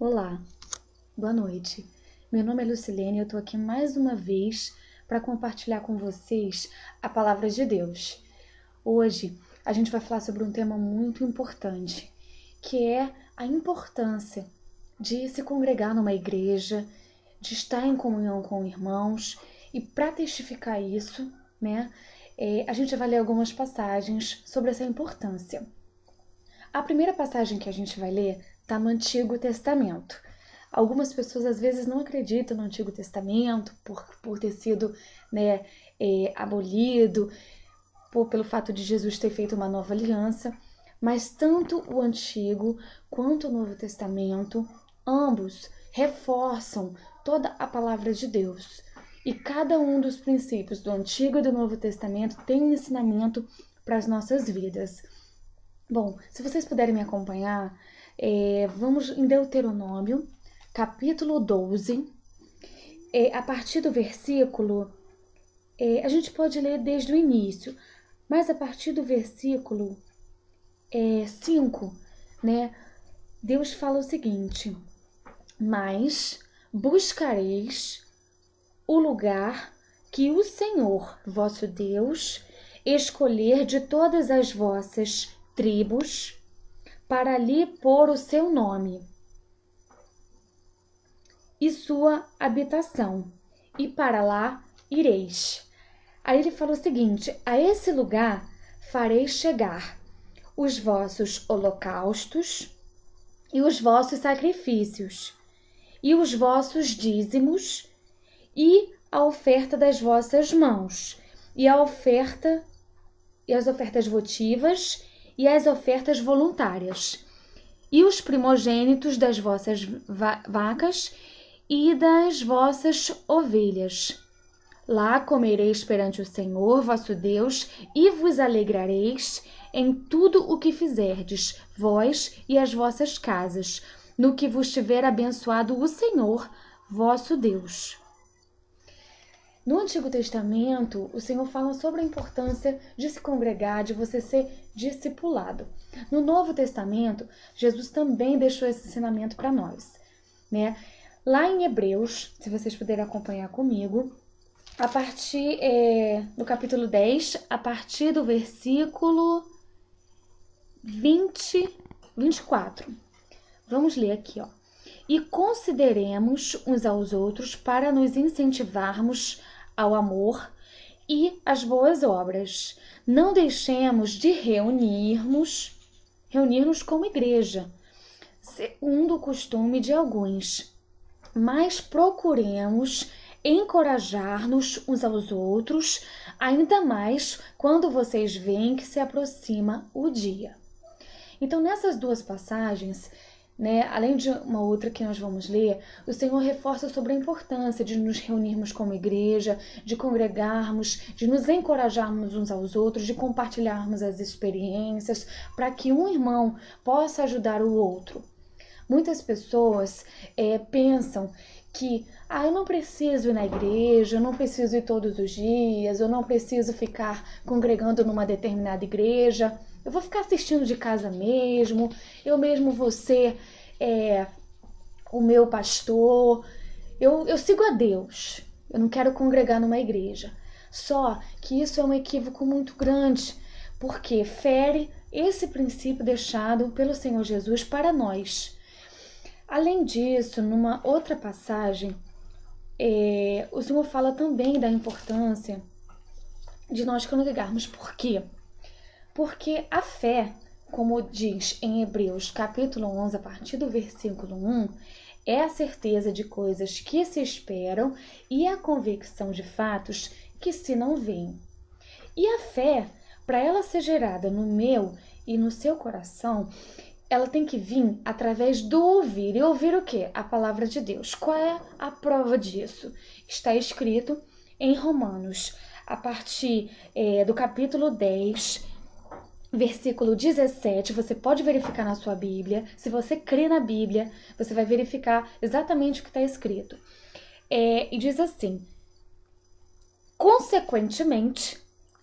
Olá, boa noite. Meu nome é Lucilene e eu tô aqui mais uma vez para compartilhar com vocês a palavra de Deus. Hoje a gente vai falar sobre um tema muito importante, que é a importância de se congregar numa igreja, de estar em comunhão com irmãos, e para testificar isso, a gente vai ler algumas passagens sobre essa importância. A primeira passagem que a gente vai ler está no Antigo Testamento. Algumas pessoas às vezes não acreditam no Antigo Testamento por ter sido abolido, pelo fato de Jesus ter feito uma nova aliança, mas tanto o Antigo quanto o Novo Testamento, ambos reforçam toda a palavra de Deus. E cada um dos princípios do Antigo e do Novo Testamento tem um ensinamento para as nossas vidas. Bom, se vocês puderem me acompanhar, vamos em Deuteronômio, capítulo 12, a partir do versículo, a gente pode ler desde o início, mas a partir do versículo 5, Deus fala o seguinte: mas buscareis o lugar que o Senhor, vosso Deus, escolher de todas as vossas tribos, para ali pôr o seu nome e sua habitação, e para lá ireis. Aí ele fala o seguinte: a esse lugar fareis chegar os vossos holocaustos e os vossos sacrifícios, e os vossos dízimos, e a oferta das vossas mãos, e as ofertas votivas, e as ofertas voluntárias, e os primogênitos das vossas vacas e das vossas ovelhas. Lá comereis perante o Senhor vosso Deus, e vos alegrareis em tudo o que fizerdes, vós e as vossas casas, no que vos tiver abençoado o Senhor vosso Deus. No Antigo Testamento, o Senhor fala sobre a importância de se congregar, de você ser discipulado. No Novo Testamento, Jesus também deixou esse ensinamento para nós, Lá em Hebreus, se vocês puderem acompanhar comigo, a partir do capítulo 10, a partir do versículo 24. Vamos ler aqui, E consideremos uns aos outros para nos incentivarmos ao amor e às boas obras. Não deixemos de reunir-nos como igreja, segundo o costume de alguns, mas procuremos encorajar-nos uns aos outros, ainda mais quando vocês veem que se aproxima o dia. Então, nessas duas passagens, além de uma outra que nós vamos ler, o Senhor reforça sobre a importância de nos reunirmos como igreja, de congregarmos, de nos encorajarmos uns aos outros, de compartilharmos as experiências, para que um irmão possa ajudar o outro. Muitas pessoas pensam que eu não preciso ir na igreja, eu não preciso ir todos os dias, eu não preciso ficar congregando numa determinada igreja, eu vou ficar assistindo de casa mesmo, eu mesmo vou ser o meu pastor, eu sigo a Deus, eu não quero congregar numa igreja. Só que isso é um equívoco muito grande, porque fere esse princípio deixado pelo Senhor Jesus para nós. Além disso, numa outra passagem, o Senhor fala também da importância de nós congregarmos. Por quê? Porque a fé, como diz em Hebreus capítulo 11, a partir do versículo 1, é a certeza de coisas que se esperam e a convicção de fatos que se não veem. E a fé, para ela ser gerada no meu e no seu coração, ela tem que vir através do ouvir. E ouvir o quê? A palavra de Deus. Qual é a prova disso? Está escrito em Romanos, a partir do capítulo 10, versículo 17, você pode verificar na sua Bíblia. Se você crê na Bíblia, você vai verificar exatamente o que está escrito. E diz assim: consequentemente,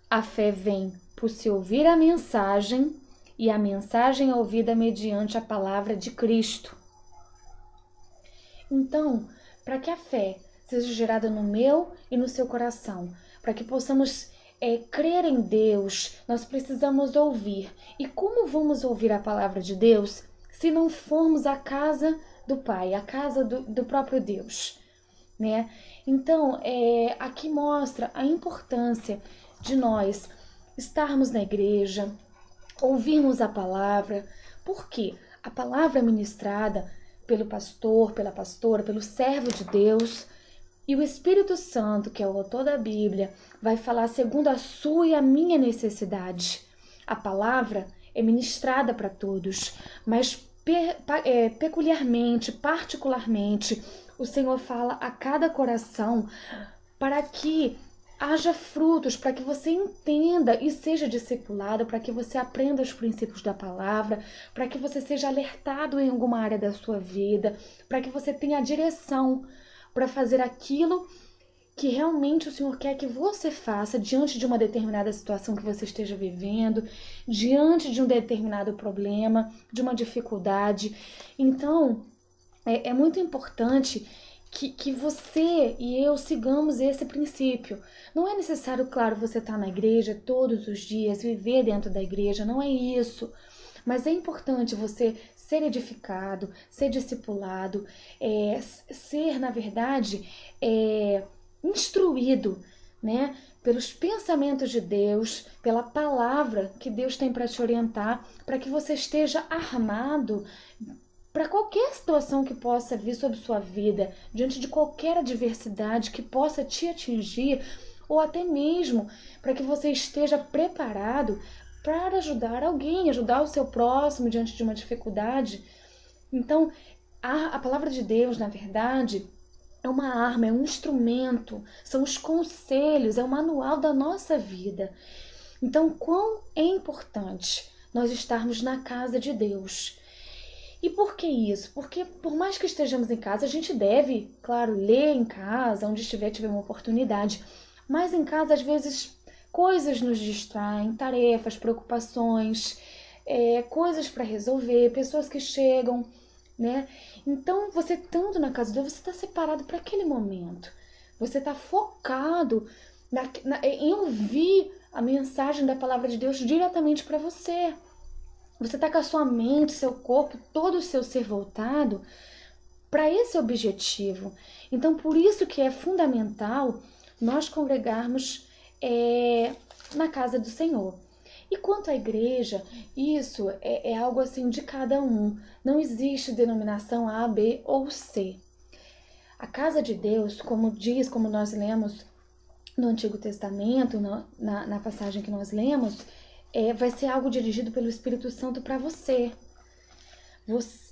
a fé vem por se ouvir a mensagem, e a mensagem é ouvida mediante a palavra de Cristo. Então, para que a fé seja gerada no meu e no seu coração, para que possamos crer em Deus, nós precisamos ouvir. E como vamos ouvir a palavra de Deus se não formos à casa do Pai, à casa do próprio Deus, né? Então, aqui mostra a importância de nós estarmos na igreja, ouvirmos a palavra, porque a palavra é ministrada pelo pastor, pela pastora, pelo servo de Deus, e o Espírito Santo, que é o autor da Bíblia, vai falar segundo a sua e a minha necessidade. A palavra é ministrada para todos, mas peculiarmente, particularmente, o Senhor fala a cada coração para que haja frutos, para que você entenda e seja discipulado, para que você aprenda os princípios da palavra, para que você seja alertado em alguma área da sua vida, para que você tenha a direção para fazer aquilo que realmente o Senhor quer que você faça diante de uma determinada situação que você esteja vivendo, diante de um determinado problema, de uma dificuldade. Então, é muito importante que você e eu sigamos esse princípio. Não é necessário, claro, você estar na igreja todos os dias, viver dentro da igreja, não é isso. Mas é importante você ser edificado, ser discipulado, ser, na verdade, instruído, né, pelos pensamentos de Deus, pela palavra que Deus tem para te orientar, para que você esteja armado para qualquer situação que possa vir sobre sua vida, diante de qualquer adversidade que possa te atingir, ou até mesmo para que você esteja preparado para ajudar alguém, ajudar o seu próximo diante de uma dificuldade. Então, a palavra de Deus, na verdade, é uma arma, é um instrumento, são os conselhos, é o manual da nossa vida. Então, quão é importante nós estarmos na casa de Deus. E por que isso? Porque por mais que estejamos em casa, a gente deve, claro, ler em casa, onde tiver uma oportunidade. Mas em casa, às vezes, coisas nos distraem, tarefas, preocupações, coisas para resolver, pessoas que chegam, né? Então, você estando na casa de Deus, você está separado para aquele momento. Você está focado em ouvir a mensagem da palavra de Deus diretamente para você. Você está com a sua mente, seu corpo, todo o seu ser voltado para esse objetivo. Então, por isso que é fundamental nós congregarmos na casa do Senhor. E quanto à igreja, isso é algo assim de cada um. Não existe denominação A, B ou C. A casa de Deus, como nós lemos no Antigo Testamento, na passagem que nós lemos, vai ser algo dirigido pelo Espírito Santo para você.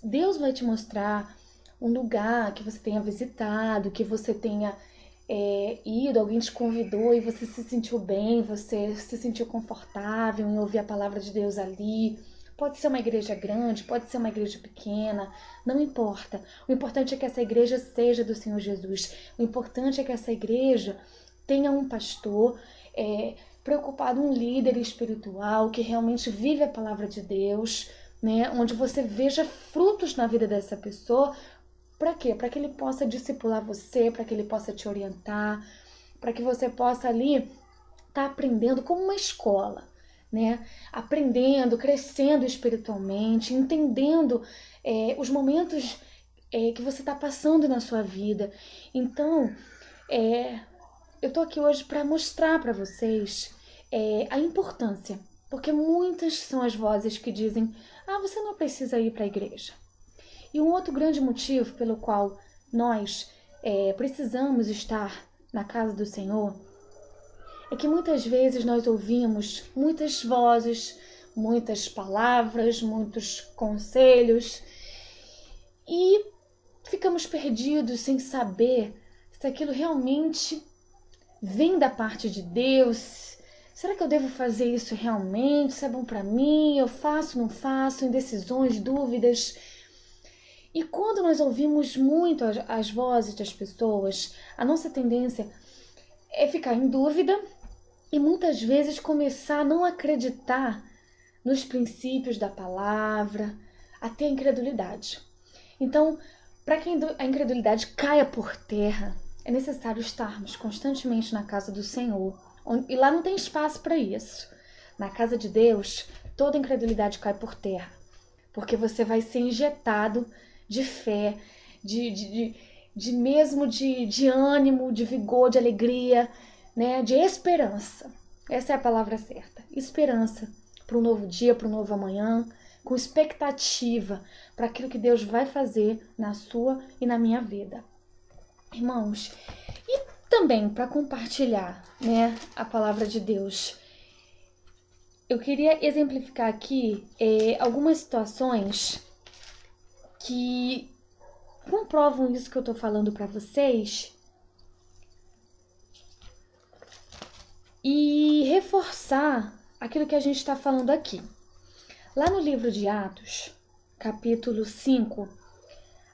Deus vai te mostrar um lugar que você tenha visitado, que você tenha ido, alguém te convidou e você se sentiu bem, você se sentiu confortável em ouvir a palavra de Deus ali. Pode ser uma igreja grande, pode ser uma igreja pequena, não importa. O importante é que essa igreja seja do Senhor Jesus. O importante é que essa igreja tenha um pastor preocupado, um líder espiritual que realmente vive a palavra de Deus, né? Onde você veja frutos na vida dessa pessoa. Para quê? Para que ele possa discipular você, para que ele possa te orientar, para que você possa ali estar aprendendo como uma escola, né? Aprendendo, crescendo espiritualmente, entendendo os momentos que você está passando na sua vida. Então, eu tô aqui hoje para mostrar para vocês a importância, porque muitas são as vozes que dizem: ah, você não precisa ir para a igreja. E um outro grande motivo pelo qual nós precisamos estar na casa do Senhor é que muitas vezes nós ouvimos muitas vozes, muitas palavras, muitos conselhos e ficamos perdidos sem saber se aquilo realmente vem da parte de Deus. Será que eu devo fazer isso realmente? Isso é bom para mim? Eu faço, não faço? Indecisões, dúvidas. E quando nós ouvimos muito as vozes das pessoas, a nossa tendência é ficar em dúvida e muitas vezes começar a não acreditar nos princípios da palavra, até a incredulidade. Então, Para que a incredulidade caia por terra, é necessário estarmos constantemente na casa do Senhor. E lá não tem espaço para isso. Na casa de Deus, toda incredulidade cai por terra. Porque você vai ser injetado de fé, de ânimo, de vigor, de alegria, né? De esperança. Essa é a palavra certa. Esperança para um novo dia, para um novo amanhã, com expectativa para aquilo que Deus vai fazer na sua e na minha vida. Irmãos, e também para compartilhar, né, a palavra de Deus, eu queria exemplificar aqui algumas situações que comprovam isso que eu estou falando para vocês e reforçar aquilo que a gente está falando aqui. Lá no livro de Atos, capítulo 5,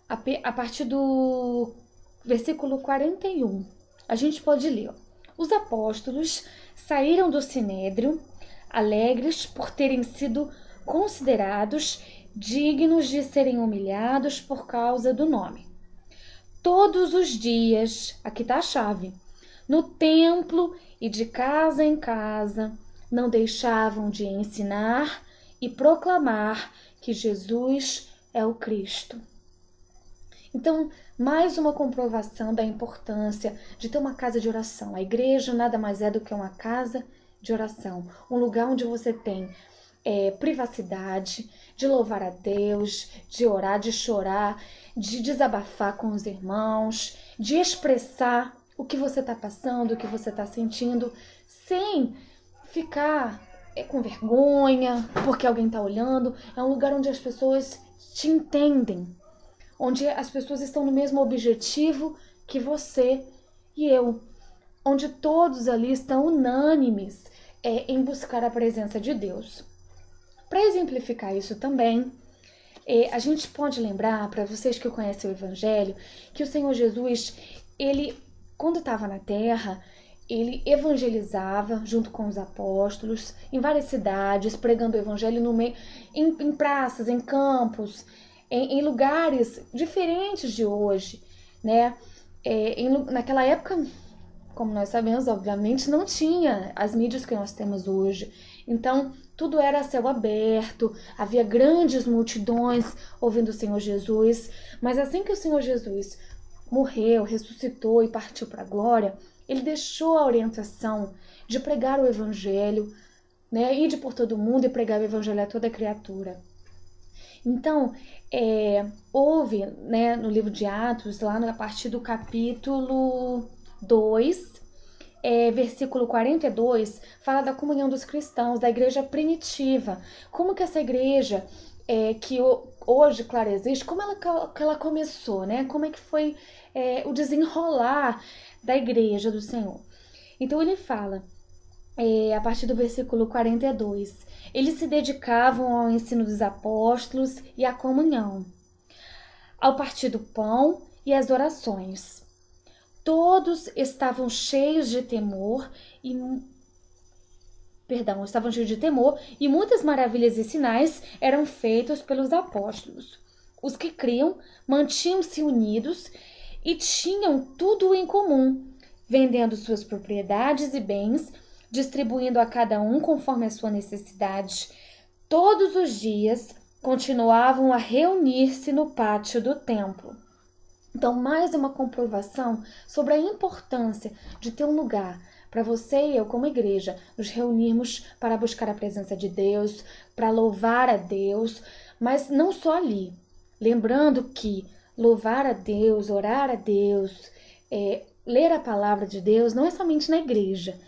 a partir do versículo 41, a gente pode ler: os apóstolos saíram do sinédrio alegres por terem sido considerados dignos de serem humilhados por causa do nome. Todos os dias, aqui está a chave, no templo e de casa em casa, não deixavam de ensinar e proclamar que Jesus é o Cristo. Então, mais uma comprovação da importância de ter uma casa de oração. A igreja nada mais é do que uma casa de oração, um lugar onde você tem privacidade, de louvar a Deus, de orar, de chorar, de desabafar com os irmãos, de expressar o que você está passando, o que você está sentindo, sem ficar com vergonha, porque alguém está olhando. É um lugar onde as pessoas te entendem, onde as pessoas estão no mesmo objetivo que você e eu, onde todos ali estão unânimes em buscar a presença de Deus. Para exemplificar isso também, a gente pode lembrar, para vocês que conhecem o Evangelho, que o Senhor Jesus, ele, quando estava na terra, ele evangelizava junto com os apóstolos em várias cidades, pregando o Evangelho no meio, em praças, em campos, em lugares diferentes de hoje, né? Naquela época, como nós sabemos, obviamente, não tinha as mídias que nós temos hoje. Então, tudo era a céu aberto, havia grandes multidões ouvindo o Senhor Jesus. Mas assim que o Senhor Jesus morreu, ressuscitou e partiu para a glória, ele deixou a orientação de pregar o Evangelho, né? Ir por todo mundo e pregar o Evangelho a toda criatura. Então, houve, né, no livro de Atos, lá a partir do capítulo 2, versículo 42, fala da comunhão dos cristãos, da igreja primitiva. Como que essa igreja, que hoje, claro, existe, como ela começou, né? Como é que foi o desenrolar da igreja do Senhor. Então ele fala, a partir do versículo 42, eles se dedicavam ao ensino dos apóstolos e à comunhão, ao partir do pão e às orações. Todos estavam cheios de temor e muitas maravilhas e sinais eram feitos pelos apóstolos. Os que criam mantinham-se unidos e tinham tudo em comum, vendendo suas propriedades e bens, distribuindo a cada um conforme a sua necessidade. Todos os dias continuavam a reunir-se no pátio do templo. Então, mais uma comprovação sobre a importância de ter um lugar para você e eu, como igreja, nos reunirmos para buscar a presença de Deus, para louvar a Deus, mas não só ali. Lembrando que louvar a Deus, orar a Deus, ler a palavra de Deus, não é somente na igreja.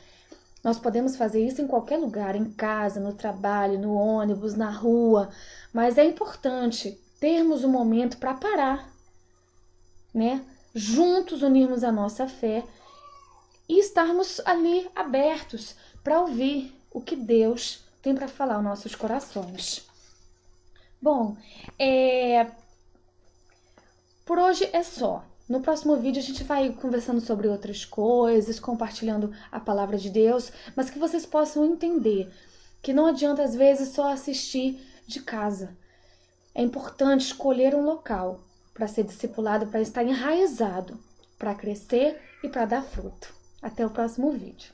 Nós podemos fazer isso em qualquer lugar, em casa, no trabalho, no ônibus, na rua, mas é importante termos um momento para parar, né? Juntos unirmos a nossa fé e estarmos ali abertos para ouvir o que Deus tem para falar aos nossos corações. Bom, por hoje é só. No próximo vídeo a gente vai conversando sobre outras coisas, compartilhando a palavra de Deus, mas que vocês possam entender que não adianta às vezes só assistir de casa. É importante escolher um local para ser discipulado, para estar enraizado, para crescer e para dar fruto. Até o próximo vídeo.